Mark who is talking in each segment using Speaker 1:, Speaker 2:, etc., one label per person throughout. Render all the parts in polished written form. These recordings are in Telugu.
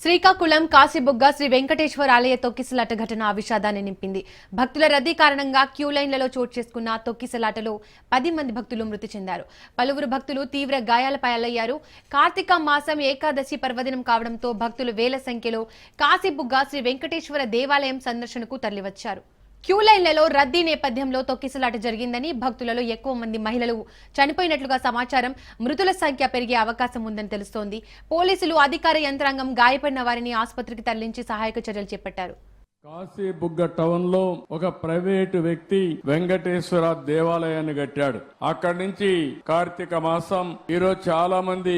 Speaker 1: శ్రీకాకుళం కాశీబుగ్గ శ్రీ వెంకటేశ్వర ఆలయ తొక్కిసలాట ఘటన విషాదాన్ని నింపింది. భక్తుల రద్దీ కారణంగా క్యూ లైన్లలో చోటు చేసుకున్న తొక్కిసలాటలో 10 మంది భక్తులు మృతి చెందారు. పలువురు భక్తులు తీవ్ర గాయాల పాలయ్యారు. కార్తీక మాసం ఏకాదశి పర్వదినం కావడంతో భక్తులు వేల సంఖ్యలో కాశీబుగ్గ శ్రీ వెంకటేశ్వర దేవాలయం సందర్శనకు తరలివచ్చారు. క్యూ లైన్లలో రద్దీ నేపథ్యంలో తొక్కిసలాట జరిగిందని, భక్తులలో ఎక్కువ మంది మహిళలు చనిపోయినట్లుగా సమాచారం. మృతుల సంఖ్య పెరిగే అవకాశం ఉందని తెలుస్తోంది. పోలీసులు, అధికార యంత్రాంగం గాయపడిన వారిని ఆసుపత్రికి తరలించి సహాయక చర్యలు చేపట్టారు.
Speaker 2: కాశీబుగ్గ టౌన్ లో ఒక ప్రైవేటు వ్యక్తి వెంకటేశ్వర దేవాలయాన్ని కట్టాడు. అక్కడి నుంచి కార్తీక మాసం ఈరోజు చాలా మంది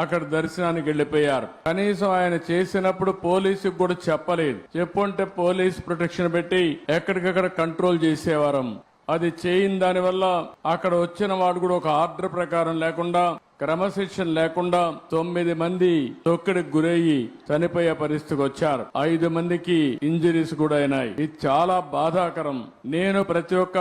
Speaker 2: అక్కడ దర్శనానికి వెళ్లిపోయారు. కనీసం ఆయన చేసినప్పుడు పోలీసుకు కూడా చెప్పలేదు. చెప్పుంటే పోలీస్ ప్రొటెక్షన్ పెట్టి ఎక్కడికక్కడ కంట్రోల్ చేసేవారం. అది చేయని దానివల్ల అక్కడ వచ్చిన వాడు కూడా ఒక ఆర్డర్ ప్రకారం లేకుండా, క్రమశిక్షణ లేకుండా 9 మంది తొక్కిడికి గురయ్యి చనిపోయే పరిస్థితికి వచ్చారు. 5 మందికి ఇంజరీస్ కూడా అయినాయి. ఇది చాలా బాధాకరం. నేను ప్రతి ఒక్క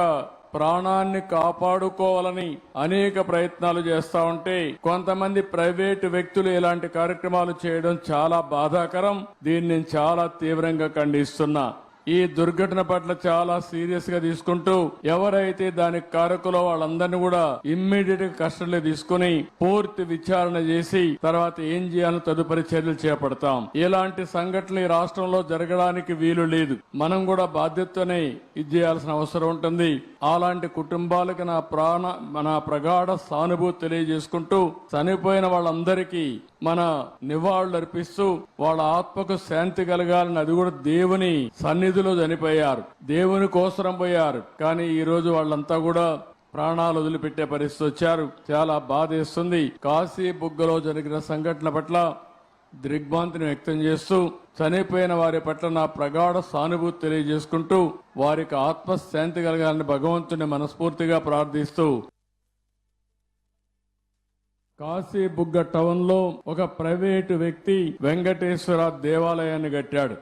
Speaker 2: ప్రాణాన్ని కాపాడుకోవాలని అనేక ప్రయత్నాలు చేస్తా ఉంటే కొంతమంది ప్రైవేటు వ్యక్తులు ఇలాంటి కార్యక్రమాలు చేయడం చాలా బాధాకరం. దీన్ని నేను చాలా తీవ్రంగా ఖండిస్తున్నా. ఈ దుర్ఘటన పట్ల చాలా సీరియస్ గా తీసుకుంటూ ఎవరైతే దానికి కారకులో వాళ్ళందరినీ కూడా ఇమ్మీడియట్ గా కస్టడీలో తీసుకుని పూర్తి విచారణ చేసి తర్వాత ఏం చేయాలో తదుపరి చర్యలు చేపడతాం. ఇలాంటి సంఘటనలు ఈ రాష్ట్రంలో జరగడానికి వీలు లేదు. మనం కూడా బాధ్యతనే ఇది చేయాల్సిన అవసరం ఉంటుంది. అలాంటి కుటుంబాలకు నా ప్రగాఢ సానుభూతి తెలియజేసుకుంటూ చనిపోయిన వాళ్ళందరికీ మన నివాళులు అర్పిస్తూ వాళ్ళ ఆత్మకు శాంతి కలగాలని, అది కూడా దేవుని సన్నిధిలో చనిపోయారు, దేవుని కోసరం పోయారు. కానీ ఈ రోజు వాళ్ళంతా కూడా ప్రాణాలు వదిలిపెట్టే పరిస్థితి వచ్చారు. చాలా బాధేస్తుంది. కాశీబుగ్గలో జరిగిన సంఘటన పట్ల దిగ్భ్రాంతిని వ్యక్తం చేస్తూ చనిపోయిన వారి పట్ల నా ప్రగాఢ సానుభూతి తెలియజేసుకుంటూ వారికి ఆత్మశాంతి కలగాలని భగవంతుని మనస్ఫూర్తిగా ప్రార్థిస్తూ కాశీబుగ్గ టౌన్ లో ఒక ప్రైవేటు వ్యక్తి వెంకటేశ్వర దేవాలయాన్ని కట్టాడు.